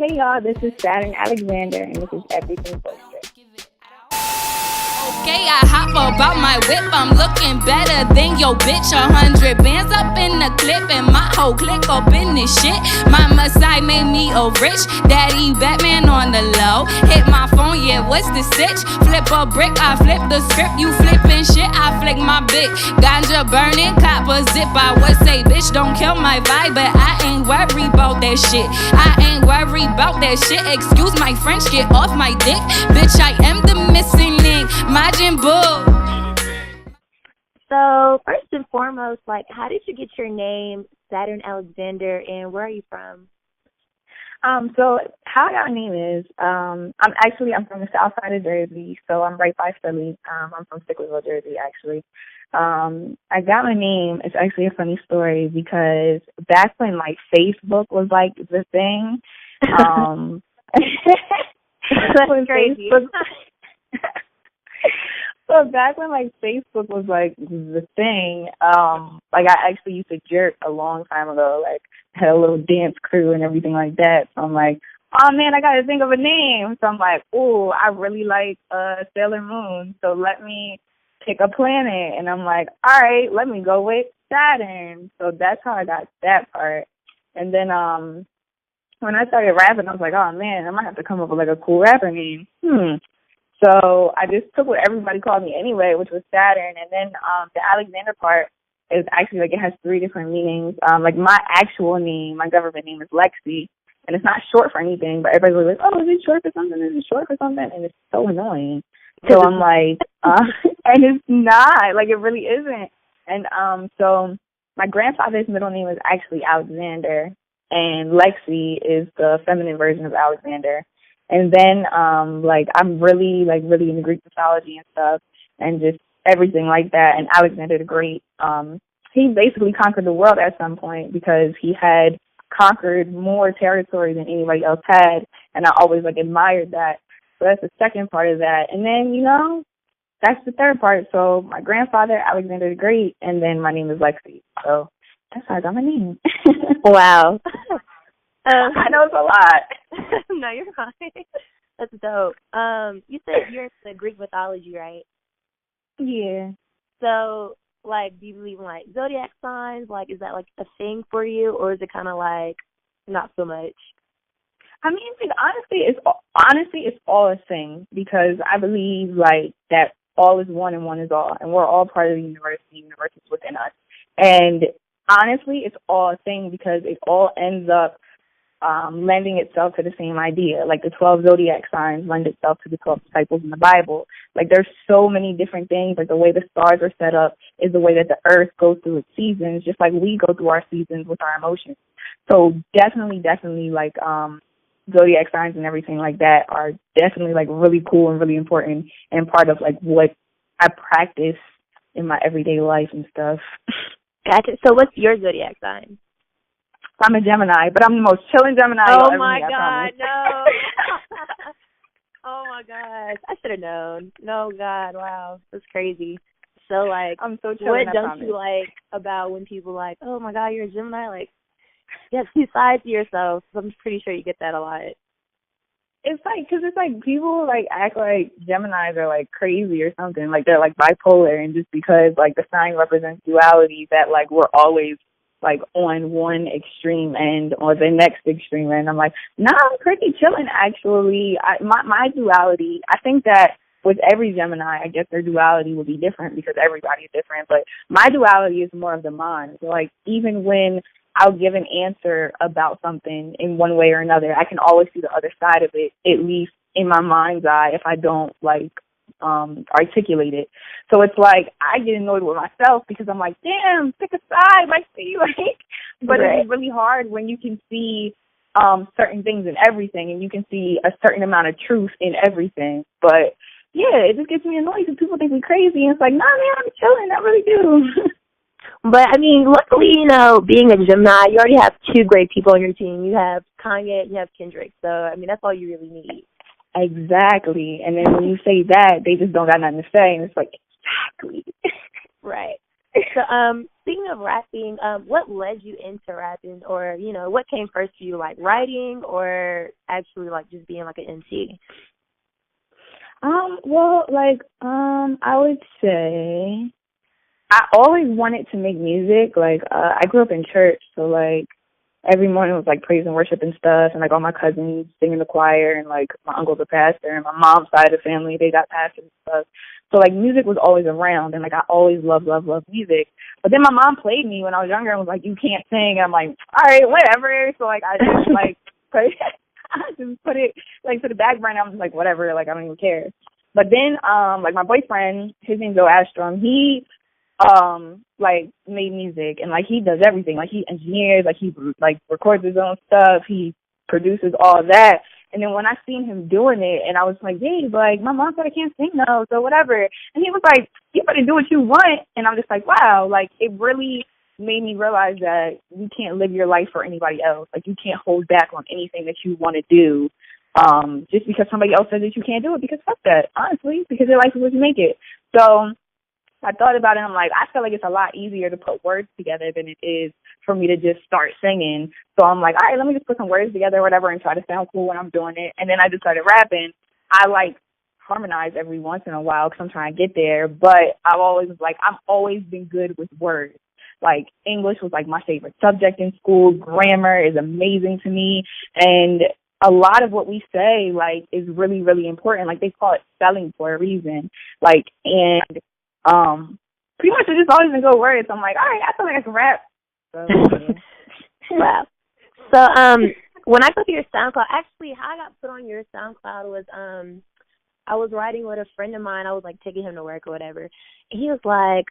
Hey y'all, this is Saturn Alexander, and this is Everything Boisterous. Okay, I hop about my whip, I'm looking better than your bitch. 100 bands up in the clip, and my whole clique up in this shit. Mama side made me a rich daddy Batman on the low. Hit my phone, yeah, what's the sitch? Flip a brick, I flip the script. You flipping shit, I flick my bit. Ganja burning, copper zip. I would say, bitch, don't kill my vibe, but I ain't worried about that shit. I ain't worried about that shit. Excuse my French, get off my dick. Bitch, I am the missing link. Majin Buu. So, first and foremost, how did you get your name, Saturn Alexander, and where are you from? So how I got my name is, I'm from the south side of Jersey, so I'm right by Philly. I'm from Stickleville, Jersey, actually. I got my name. It's actually a funny story because back when, Facebook was, the thing, That's crazy. So back when Facebook was the thing, I actually used to jerk a long time ago, had a little dance crew and everything like that. So I'm like, oh man, I gotta think of a name. So I'm like, ooh, I really like Sailor Moon, so let me pick a planet. And I'm like, all right, let me go with Saturn. So that's how I got that part. And then when I started rapping, I was like, oh man, I might have to come up with a cool rapper name. So I just took what everybody called me anyway, which was Saturn. And then the Alexander part is actually, it has 3 different meanings. My actual name, my government name is Lexi. And it's not short for anything, but everybody's like, oh, is it short for something? Is it short for something? And it's so annoying. So I'm like, and it's not. It really isn't. And so my grandfather's middle name is actually Alexander. And Lexi is the feminine version of Alexander. And then, I'm really into Greek mythology and stuff and just everything like that. And Alexander the Great, he basically conquered the world at some point because he had conquered more territory than anybody else had. And I always, admired that. So that's the second part of that. And then, that's the third part. So my grandfather, Alexander the Great, and then my name is Lexi. So that's how I got my name. Wow. I know it's a lot. No, you're fine. That's dope. You said you're into Greek mythology, right? Yeah. So, do you believe in, zodiac signs? Is that, a thing for you, or is it kind of, not so much? I mean, honestly, it's all a thing because I believe, that all is one and one is all, and we're all part of the universe. The universe is within us. And honestly, it's all a thing because it all ends up lending itself to the same idea. The 12 zodiac signs lend itself to the 12 disciples in the Bible. There's so many different things. The way the stars are set up is the way that the earth goes through its seasons, just like we go through our seasons with our emotions. So definitely, zodiac signs and everything like that are definitely really cool and really important and part of what I practice in my everyday life and stuff. Gotcha. So what's your zodiac sign? I'm a Gemini, but I'm the most chilling Gemini you'll ever meet, I promise. No. Oh, my gosh. I should have known. No, God, wow. That's crazy. So, I'm so chilling, what don't you like about when people oh, my God, you're a Gemini? You have 2 sides to yourself. So I'm pretty sure you get that a lot. It's because people act like Geminis are crazy or something. They're bipolar, and just because the sign represents duality, that we're always on one extreme end or the next extreme end. I'm nah, I'm pretty chilling actually. My duality, I think that with every Gemini, I guess their duality will be different because everybody's different, but my duality is more of the mind. So even when I'll give an answer about something in one way or another, I can always see the other side of it, at least in my mind's eye, if I don't articulate it. So it's I get annoyed with myself because I'm damn, pick a side, see, but right. It's really hard when you can see certain things in everything, and you can see a certain amount of truth in everything. But yeah, it just gets me annoyed because people think we're crazy, and it's nah, man, I'm chilling, I really do. But, luckily, being a Gemini, you already have 2 great people on your team. You have Kanye and you have Kendrick. So, that's all you really need. Exactly. And then when you say that, they just don't got nothing to say. And it's exactly. Right. So, speaking of rapping, what led you into rapping, or what came first for you, like writing or actually like just being like an MC? Well, like, I would say I always wanted to make music. Like, I grew up in church, so like every morning was like praise and worship and stuff, and like all my cousins sing in the choir, and like my uncle's a pastor, and my mom's side of the family, they got pastors and stuff. So like music was always around, and like I always loved music. But then my mom played me when I was younger and was like, "You can't sing." And I'm like, "All right, whatever." So like I just like I just put it like to the back burner. I'm just like, whatever, like I don't even care. But then like my boyfriend, his name's Joe Astrom, he like made music, and like he does everything. Like he engineers, like he like records his own stuff, he produces all that. And then when I seen him doing it, and I was like, "Hey, like my mom said I can't sing though, so whatever." And he was like, "You better do what you want." And I'm just like, wow, like it really made me realize that you can't live your life for anybody else. Like you can't hold back on anything that you want to do just because somebody else says that you can't do it, because fuck that, honestly, because your life is what you make it. So I thought about it, and I'm like, I feel like it's a lot easier to put words together than it is for me to just start singing. So I'm like, all right, let me just put some words together or whatever and try to sound cool when I'm doing it. And then I just started rapping. I like harmonize every once in a while because I'm trying to get there, but I've always been good with words. Like English was like my favorite subject in school. Grammar is amazing to me, and a lot of what we say like is really, really important. Like they call it spelling for a reason. Like, and pretty much it's just always been good words. So I'm like, all right, I feel like I can rap. So, yeah. Wow. So when I go to your SoundCloud, actually how I got put on your SoundCloud was I was riding with a friend of mine. I was like taking him to work or whatever, and he was like,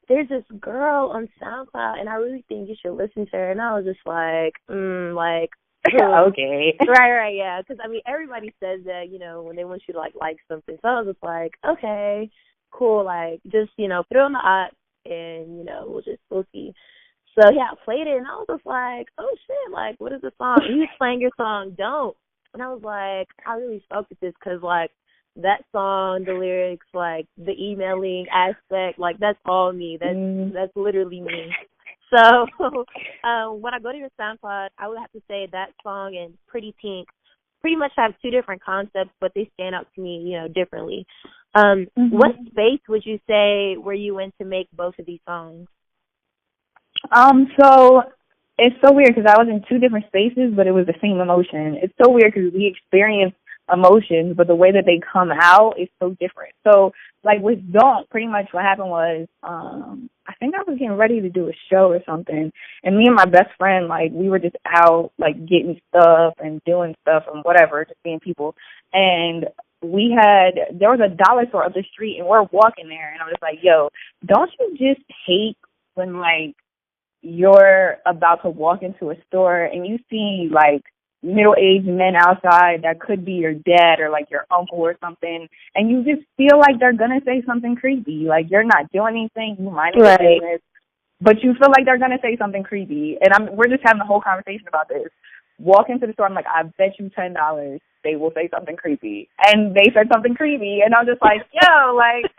there's this girl on SoundCloud, and I really think you should listen to her. And I was just like, okay. Right, yeah. Because, I mean, everybody says that, when they want you to, like something. So I was just like, okay, cool. Like, just, put it on the app, and, we'll see. So, yeah, I played it, and I was just like, oh, shit, like, what is the song? And he was playing your song, Don't. And I was like, I really fuck with this because, like, that song, the lyrics, like, the emailing aspect, like, that's all me. That's literally me. So when I go to your SoundCloud, I would have to say that song and Pretty Pink pretty much have two different concepts, but they stand out to me, differently. What space would you say were you in to make both of these songs? So it's so weird because I was in two different spaces, but it was the same emotion. It's so weird because we experience emotions, but the way that they come out is so different. So like with Don't, pretty much what happened was I think I was getting ready to do a show or something, and me and my best friend, like we were just out like getting stuff and doing stuff and whatever, just being people. And there was a dollar store up the street, and we're walking there, and I was like, yo, don't you just hate when like you're about to walk into a store and you see like middle-aged men outside that could be your dad or like your uncle or something, and you just feel like they're gonna say something creepy. Like you're not doing anything, you minding your business, but you feel like they're gonna say something creepy. And we're just having a whole conversation about this. Walk into the store, I'm like, I bet you $10 they will say something creepy, and they said something creepy, and I'm just like, yo, like.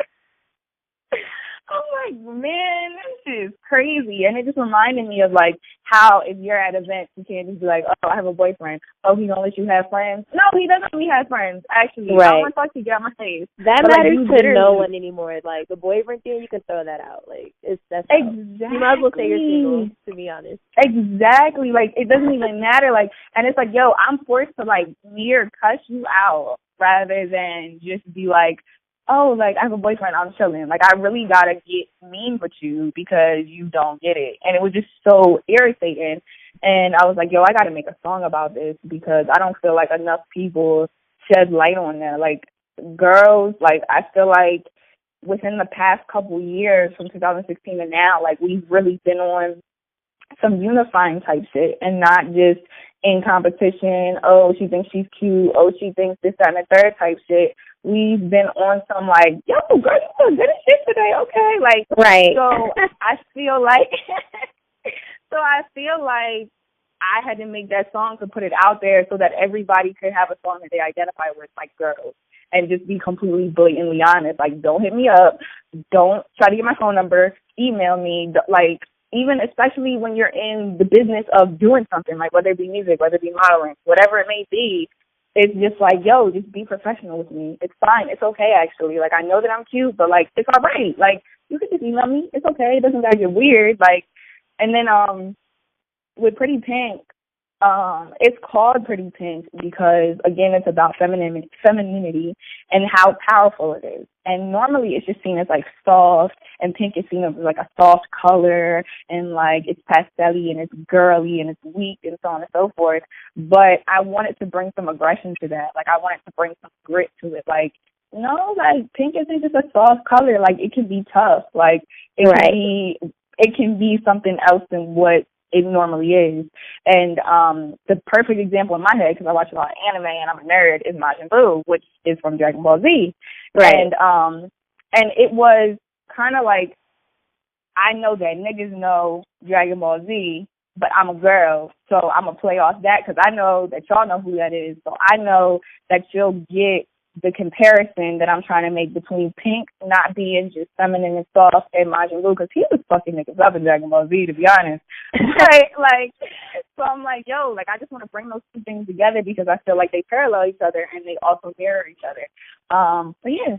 I'm like, man, this is crazy. And it just reminded me of, like, how if you're at events, you can't just be like, oh, I have a boyfriend. Oh, he don't let you have friends? No, he doesn't let me have friends, actually. Right. I don't want to talk to you, get out my face. That matters to no one anymore. Like, the boyfriend thing, you can throw that out. Like, that's exactly. You might as well say you're single, to be honest. Exactly. Like, it doesn't even matter. Like, and it's like, yo, I'm forced to, like, near cuss you out rather than just be like, oh, like, I have a boyfriend, I'm chilling. Like, I really got to get mean with you because you don't get it. And it was just so irritating. And I was like, yo, I got to make a song about this because I don't feel like enough people shed light on that. Like, girls, like, I feel like within the past couple years, from 2016 to now, like, we've really been on some unifying type shit and not just in competition. Oh, she thinks she's cute. Oh, she thinks this, that, and the third type shit. We've been on some like, yo, girl, you look good as shit today, okay? Like, right. So I feel like I had to make that song to put it out there so that everybody could have a song that they identify with, like girls, and just be completely blatantly honest. Like, don't hit me up. Don't try to get my phone number. email me, like, even especially when you're in the business of doing something, like whether it be music, whether it be modeling, whatever it may be, it's just like, yo, just be professional with me. It's fine. It's okay, actually. Like, I know that I'm cute, but, like, it's all right. Like, you can just email me. It's okay. It doesn't gotta get weird. Like, and then with Pretty Pink, it's called Pretty Pink because, again, it's about femininity and how powerful it is. And normally it's just seen as, like, soft, and pink is seen as, like, a soft color, and, like, it's pastel-y, and it's girly, and it's weak, and so on and so forth. But I wanted to bring some aggression to that. Like, I wanted to bring some grit to it. Like, no, like, pink isn't just a soft color. Like, it can be tough. Like, it can be something else than what it normally is. And the perfect example in my head, because I watch a lot of anime and I'm a nerd, is Majin Buu, which is from Dragon Ball Z. Right. And it was kind of like, I know that niggas know Dragon Ball Z, but I'm a girl, so I'm going to play off that because I know that y'all know who that is. So I know that you'll get the comparison that I'm trying to make between Pink not being just feminine and soft and Majin Buu, because he was fucking niggas up in Dragon Ball Z, to be honest. Right? Like, so I'm like, yo, like, I just want to bring those two things together because I feel like they parallel each other and they also mirror each other. But yeah.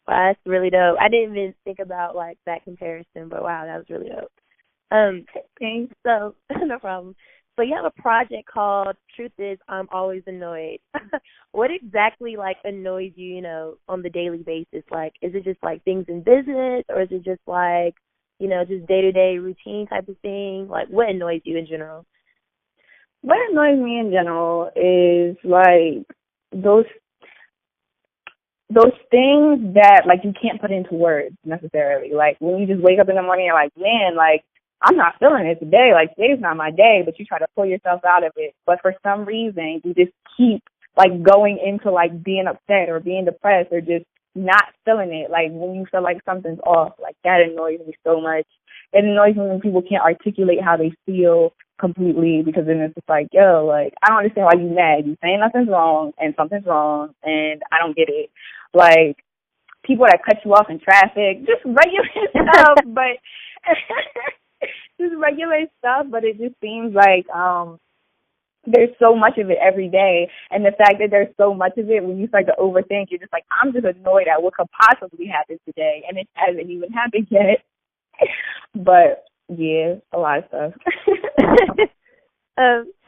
Wow, that's really dope. I didn't even think about, like, that comparison, but wow, that was really dope. Thanks. So, no problem. So you have a project called Truth Is I'm Always Annoyed. What exactly, like, annoys you, you know, on the daily basis? Like, is it just, like, things in business, or is it just, like, you know, just day-to-day routine type of thing? Like, what annoys you in general? What annoys me in general is, like, those things that, like, you can't put into words necessarily. Like, when you just wake up in the morning, you're like, man, like, I'm not feeling it today. Like, today's not my day, but you try to pull yourself out of it. But for some reason, you just keep, like, going into, like, being upset or being depressed or just not feeling it. Like, when you feel like something's off, like, that annoys me so much. It annoys me when people can't articulate how they feel completely, because then it's just like, yo, like, I don't understand why you mad. You saying nothing's wrong and something's wrong, and I don't get it. Like, people that cut you off in traffic, just regular stuff, but just regular stuff, but it just seems like there's so much of it every day, and the fact that there's so much of it, when you start to overthink, you're just like, I'm just annoyed at what could possibly happen today, and it hasn't even happened yet. But yeah, a lot of stuff.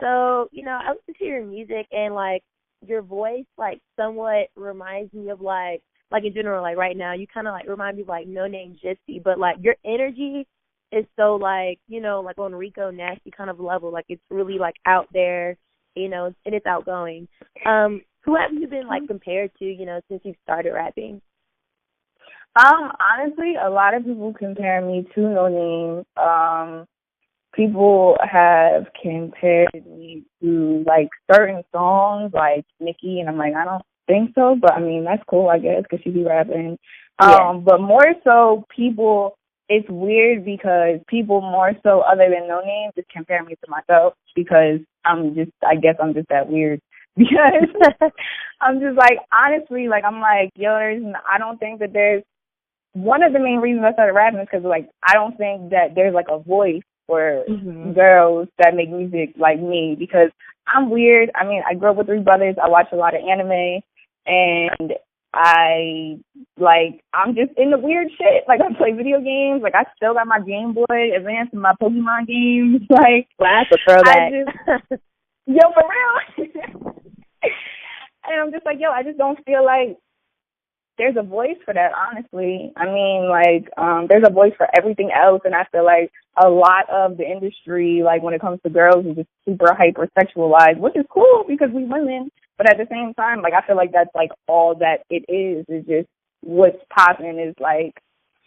So, you know, I listen to your music, and, like, your voice, like, somewhat reminds me of, like in general, like, right now, you kind of, like, remind me of, like, No Name Gypsy, but, like, your energy is so, like, you know, like, on Rico Nasty kind of level. Like, it's really, like, out there, you know, and it's outgoing. Who have you been, like, compared to, you know, since you started rapping? Honestly, a lot of people compare me to No Name. People have compared me to, like, certain songs, like Nicki, and I'm like, I don't think so, but I mean, that's cool, I guess, because she be rapping. Yeah. But more so, people, it's weird because people more so other than No Name just compare me to myself, because I guess I'm just that weird. Because I'm just like, honestly, like, I'm like, yo, I don't think that there's, one of the main reasons I started rapping is because, like, I don't think that there's, like, a voice for girls that make music like me, because I'm weird. I mean, I grew up with 3 brothers. I watch a lot of anime, and I'm just into weird shit. Like, I play video games. Like, I still got my Game Boy Advance and my Pokemon games. Like, well, that's a throwback. Yo, for real. And I'm just like, yo, I just don't feel like there's a voice for that, honestly. I mean, like, there's a voice for everything else, and I feel like a lot of the industry, like, when it comes to girls, is just super hyper-sexualized, which is cool because we women, but at the same time, like, I feel like that's, like, all that it is just what's popping is, like,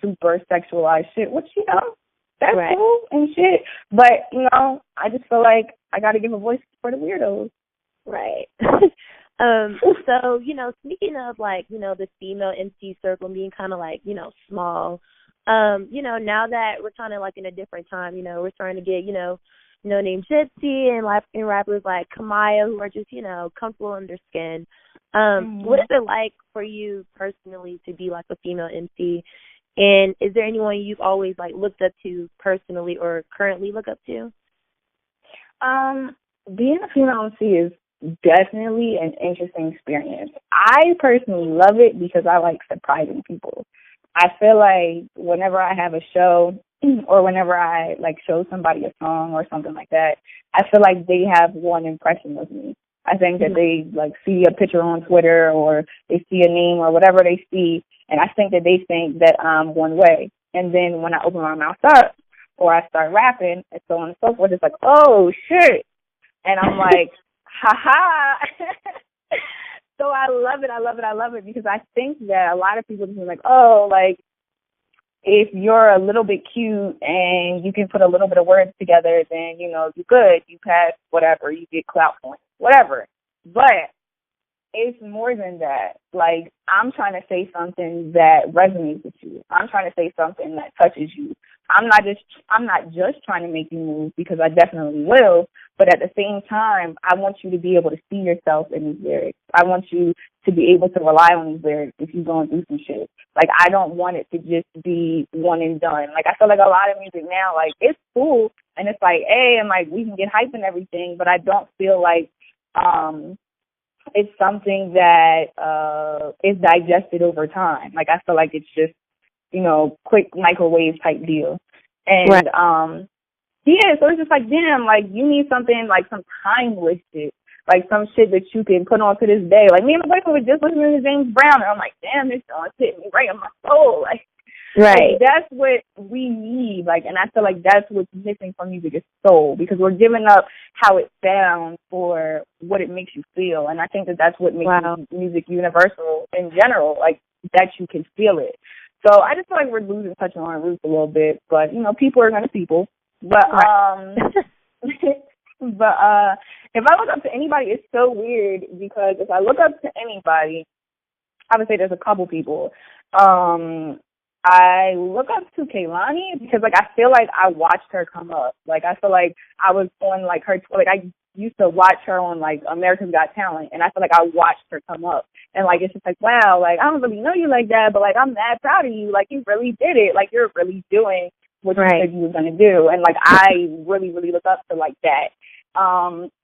super sexualized shit, which, you know, that's right. Cool and shit. But, you know, I just feel like I got to give a voice for the weirdos. Right. So, you know, speaking of, like, you know, the female MC circle being kind of, like, you know, small, you know, now that we're kind of, like, in a different time, you know, we're starting to get, you know, No Name Gypsy and rappers like Kamaya, who are just, you know, comfortable in their skin. What is it like for you personally to be, like, a female MC? And is there anyone you've always like looked up to personally or currently look up to? Being a female MC is definitely an interesting experience. I personally love it because I like surprising people. I feel like whenever I have a show or whenever I like show somebody a song or something like that, I feel like they have one impression of me. I think that they like see a picture on Twitter or they see a name or whatever they see, and I think that they think that I'm one way. And then when I open my mouth up or I start rapping and so on and so forth, it's like, oh shit. And I'm like, ha ha. So I love it. I love it. I love it because I think that a lot of people just like, oh, like if you're a little bit cute and you can put a little bit of words together, then, you know, you're good. You pass whatever. You get clout points, whatever. But it's more than that. Like, I'm trying to say something that resonates with you. I'm trying to say something that touches you. I'm not just trying to make you move, because I definitely will, but at the same time, I want you to be able to see yourself in these lyrics. I want you to be able to rely on these lyrics if you're going through some shit. Like, I don't want it to just be one and done. Like, I feel like a lot of music now, like, it's cool, and it's like, hey, and like, we can get hype and everything, but I don't feel like it's something that is digested over time. Like, I feel like it's just, you know, quick microwave type deal. And, right. Yeah, so it's just like, damn, like, you need something, like, some timeless shit, like, some shit that you can put on to this day. Like, me and my boyfriend were just listening to James Brown, and I'm like, damn, this song's hitting me right in my soul. Like, right. Like, that's what we need, like, and I feel like that's what's missing from music is soul, because we're giving up how it sounds for what it makes you feel, and I think that that's what makes music universal in general, like, that you can feel it. So I just feel like we're losing touch on our roots a little bit, but, you know, people are going to people. But, but if I look up to anybody, it's so weird, because if I look up to anybody, I would say there's a couple people. I look up to Kehlani because, like, I feel like I watched her come up. Like, I feel like I was on, like, her, like, I used to watch her on, like, America's Got Talent, and I feel like I watched her come up. And, like, it's just like, wow, like, I don't really know you like that, but, like, I'm mad proud of you. Like, you really did it. Like, you're really doing what you said you were going to do. And, like, I really, really look up to, like, that.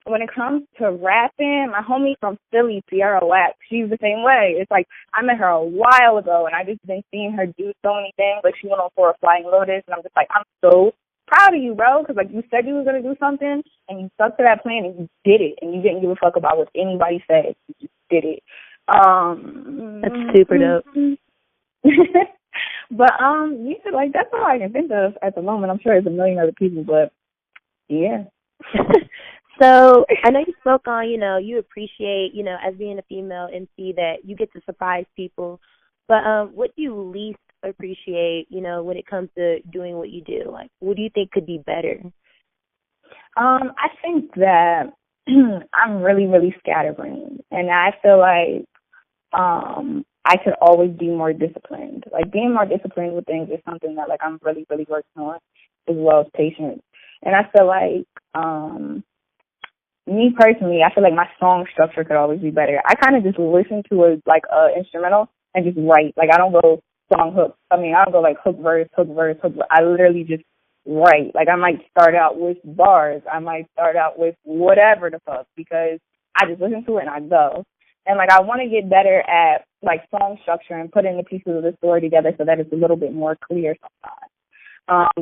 When it comes to rapping, my homie from Philly, Sierra Wax, she's the same way. It's like, I met her a while ago, and I just been seeing her do so many things. Like, she went on for a Flying Lotus, and I'm just like, I'm so proud of you, bro, because, like, you said you were going to do something, and you stuck to that plan, and you did it, and you didn't give a fuck about what anybody said. You just did it. That's super dope. But, yeah, like, that's all I can think of at the moment. I'm sure there's a million other people, but, yeah. So I know you spoke on, you know, you appreciate, you know, as being a female MC that you get to surprise people. But what do you least appreciate, you know, when it comes to doing what you do? Like, what do you think could be better? I think that I'm really, really scatterbrained. And I feel like I could always be more disciplined. Like, being more disciplined with things is something that, like, I'm really, really working on, as well as patience. And I feel like, me personally, I feel like my song structure could always be better. I kind of just listen to a instrumental and just write. Like, I don't go song hook. I mean, I don't go like hook verse, hook verse, hook verse. I literally just write. Like, I might start out with bars. I might start out with whatever the fuck, because I just listen to it and I go. And, like, I want to get better at, like, song structure and putting the pieces of the story together so that it's a little bit more clear sometimes.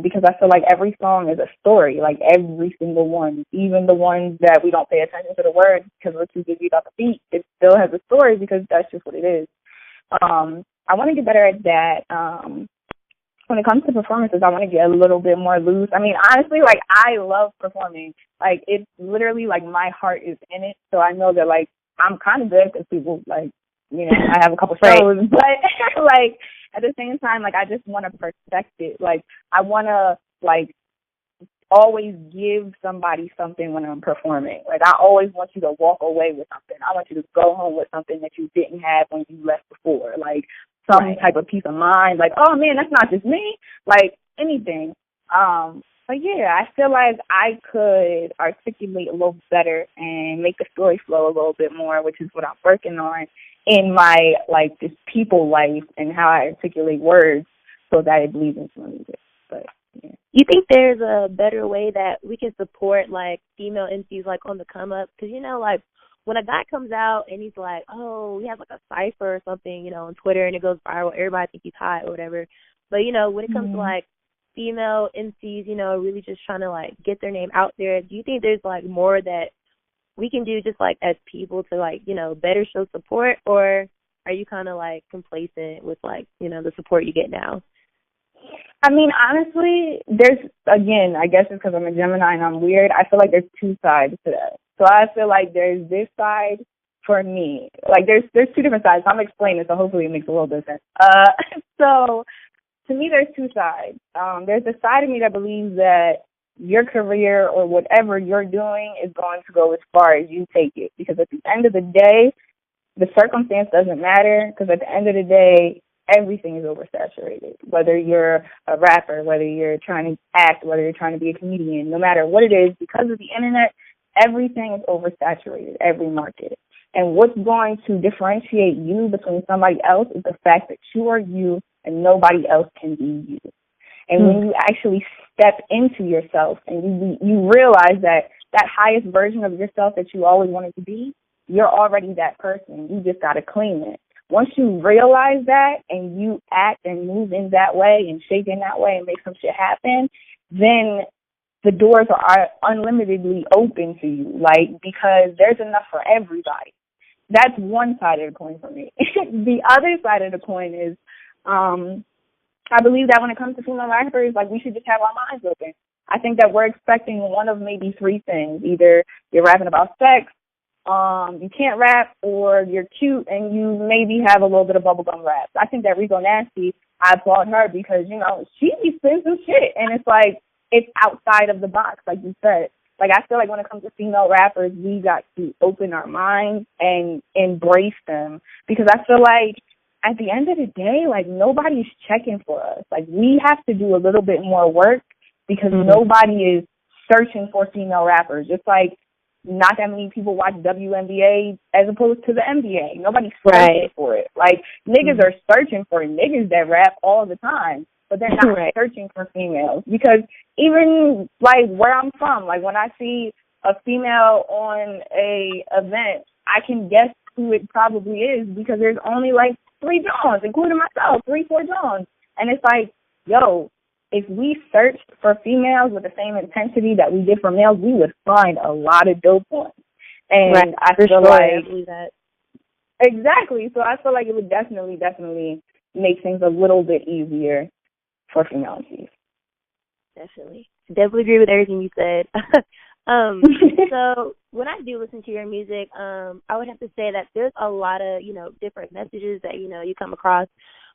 Because I feel like every song is a story, like every single one, even the ones that we don't pay attention to the words because we're too busy about the beat, it still has a story because that's just what it is. I want to get better at that. When it comes to performances, I want to get a little bit more loose. I mean, honestly, like, I love performing. Like, it's literally, like, my heart is in it, so I know that, like, I'm kind of good because people, like, you know, I have a couple shows, but, like, at the same time, like, I just want to perfect it. Like, I want to, like, always give somebody something when I'm performing. Like, I always want you to walk away with something. I want you to go home with something that you didn't have when you left before. Like, some type of peace of mind. Like, oh, man, that's not just me. Like, anything. But, yeah, I feel like I could articulate a little better and make the story flow a little bit more, which is what I'm working on in my, like, this people life and how I articulate words. so that it bleeds into my music. But yeah. You think there's a better way that we can support like female MCs like on the come up? Because like when a guy comes out and he's like, oh, he has like a cipher or something, on Twitter and it goes viral, everybody think he's hot or whatever. But when it comes to like female MCs, really just trying to like get their name out there, do you think there's like more that we can do just like as people to like, better show support, or are you kind of like complacent with like, the support you get now? I mean, honestly, there's, again, I guess it's because I'm a Gemini and I'm weird, I feel like there's two sides to that. So I feel like there's this side for me. Like there's two different sides. So I'm explaining it, so hopefully it makes a little bit of sense. So to me, there's two sides. There's the side of me that believes that your career or whatever you're doing is going to go as far as you take it. Because at the end of the day, the circumstance doesn't matter, because at the end of the day, everything is oversaturated. Whether you're a rapper, whether you're trying to act, whether you're trying to be a comedian, no matter what it is, because of the internet, everything is oversaturated, every market. And what's going to differentiate you between somebody else is the fact that you are you and nobody else can be you. And when you actually step into yourself and you realize that highest version of yourself that you always wanted to be, you're already that person. You just got to claim it. Once you realize that and you act and move in that way and shape in that way and make some shit happen, then the doors are unlimitedly open to you, like, because there's enough for everybody. That's one side of the coin for me. The other side of the coin is I believe that when it comes to female rappers, like, we should just have our minds open. I think that we're expecting one of maybe three things. Either you're rapping about sex, you can't rap, or you're cute and you maybe have a little bit of bubblegum rap. I think that Rico Nasty, I applaud her because, she spins some shit. And it's like, it's outside of the box, like you said. Like, I feel like when it comes to female rappers, we got to open our minds and embrace them. Because I feel like at the end of the day, like, nobody's checking for us. Like, we have to do a little bit more work because nobody is searching for female rappers. Just like not that many people watch WNBA as opposed to the NBA. Nobody's searching for it. Like, niggas are searching for niggas that rap all the time, but they're not searching for females. Because even, like, where I'm from, like, when I see a female on a event, I can guess who it probably is because there's only, like, 3 Johns, including myself, 3-4 Johns. And it's like, yo, if we searched for females with the same intensity that we did for males, we would find a lot of dope ones. And I feel like that. Exactly. So I feel like it would definitely make things a little bit easier for female MCs. Definitely agree with everything you said. So when I do listen to your music, I would have to say that there's a lot of, different messages that, you come across.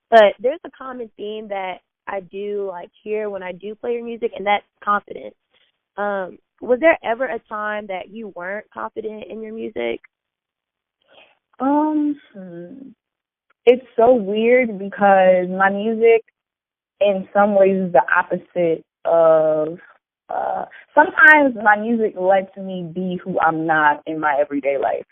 But there's a common theme that I do like hear when I do play your music, and that's confidence. Was there ever a time that you weren't confident in your music? It's so weird because my music in some ways is the opposite of sometimes my music lets me be who I'm not in my everyday life.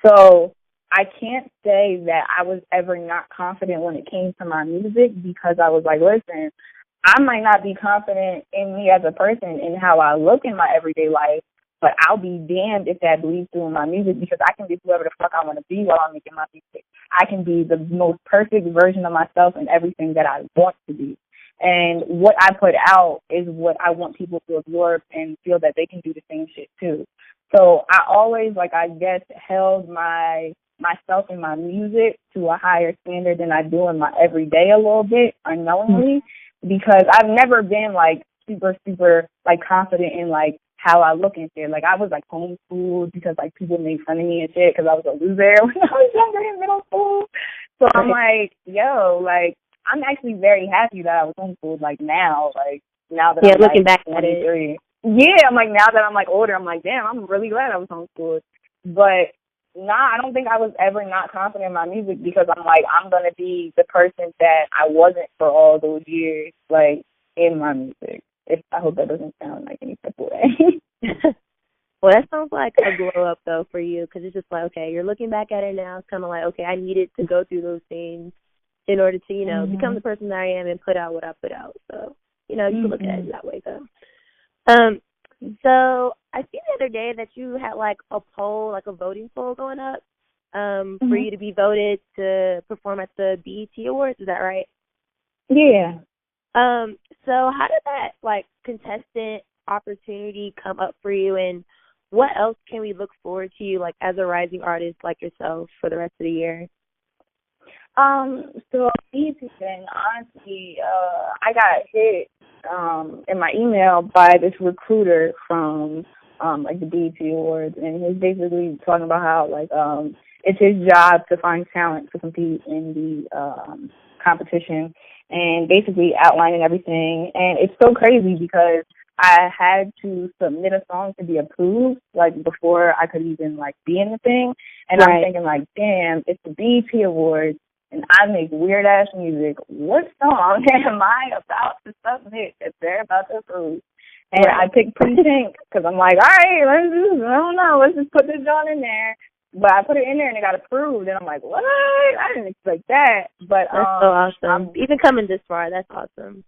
So I can't say that I was ever not confident when it came to my music because I was like, listen, I might not be confident in me as a person and how I look in my everyday life, but I'll be damned if that bleeds through in my music because I can be whoever the fuck I want to be while I'm making my music. I can be the most perfect version of myself and everything that I want to be. And what I put out is what I want people to absorb and feel that they can do the same shit too. So I always, I guess, held myself and my music to a higher standard than I do in my everyday a little bit, unknowingly, because I've never been, super, confident in, how I look and shit. I was, homeschooled because, people made fun of me and shit because I was a loser when I was younger in middle school. So I'm like, yo, I'm actually very happy that I was homeschooled, now that I'm, looking back 23. at it. Yeah, I'm now that I'm, older, I'm damn, I'm really glad I was homeschooled. But, I don't think I was ever not confident in my music because I'm I'm going to be the person that I wasn't for all those years, in my music. I hope that doesn't sound like any type of way. Well, that sounds like a glow up, though, for you, because it's just okay, you're looking back at it now. It's kind of okay, I needed to go through those things in order to, you know, become the person that I am and put out what I put out. So, you know, you can look at it that way, though. So I see the other day that you had, like, a poll, like a voting poll going up for you to be voted to perform at the BET Awards. Is that right? Yeah. So how did that, like, contestant opportunity come up for you, and what else can we look forward to you, like, as a rising artist like yourself for the rest of the year? So easy thing, honestly, I got hit in my email by this recruiter from like the BET Awards, and he's basically talking about how like it's his job to find talent to compete in the competition, and basically outlining everything. And it's so crazy because I had to submit a song to be approved, like, before I could even, like, be in the thing. And I'm thinking, like, damn, it's the BET Awards, and I make weird-ass music. What song am I about to submit that they're about to approve? And I picked Pretty Pink because I'm like, all right, let's just put this on in there. But I put it in there and it got approved, and I'm like, what? I didn't expect that. But that's so awesome. Even coming this far, that's awesome.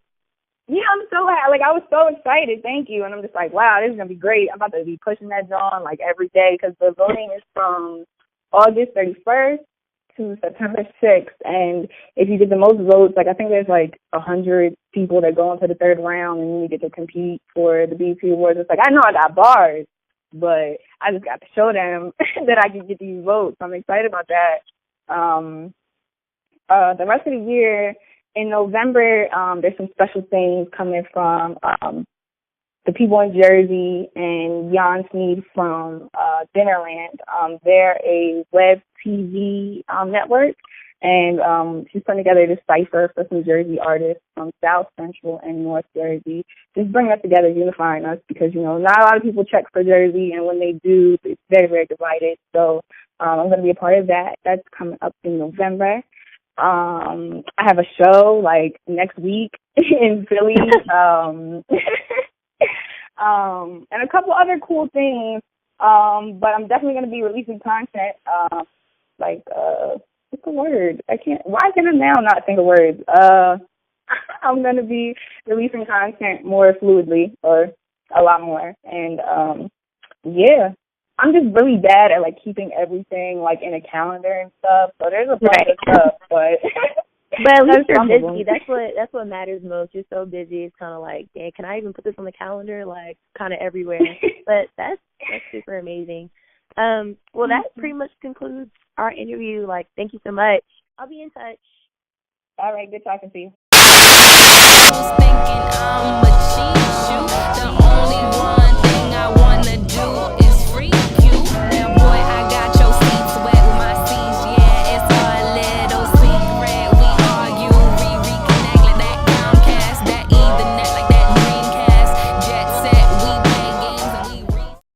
Yeah, I'm so happy. Like, I was so excited. Thank you. And I'm just like, wow, this is going to be great. I'm about to be pushing that on, like, every day because the voting is from August 31st to September 6th. And if you get the most votes, like, I think there's, like, 100 people that go into the third round and then you get to compete for the BET Awards. It's like, I know I got bars, but I just got to show them that I can get these votes. I'm excited about that. The rest of the year, in November, there's some special things coming from the people in Jersey and Jan Sneed from Dinnerland. They're a web TV network, and she's putting together this cipher for some Jersey artists from South, Central, and North Jersey. Just bringing us together, unifying us, because, you know, not a lot of people check for Jersey, and when they do, it's very, very divided. So I'm going to be a part of that. That's coming up in November. I have a show like next week in Philly, and a couple other cool things. But I'm definitely going to be releasing content. What's the word? Why can I now not think of words? I'm going to be releasing content more fluidly, or a lot more. And yeah. I'm just really bad at, like, keeping everything, like, in a calendar and stuff. So there's a bunch of stuff, but at least you're busy. That's what matters most. You're so busy. It's kind of like, dang, can I even put this on the calendar? Like, kind of everywhere. But that's super amazing. Well, that pretty much concludes our interview. Like, thank you so much. I'll be in touch. All right, good talking to you. Thinking I'm a cheat you. The only one thing I wanna do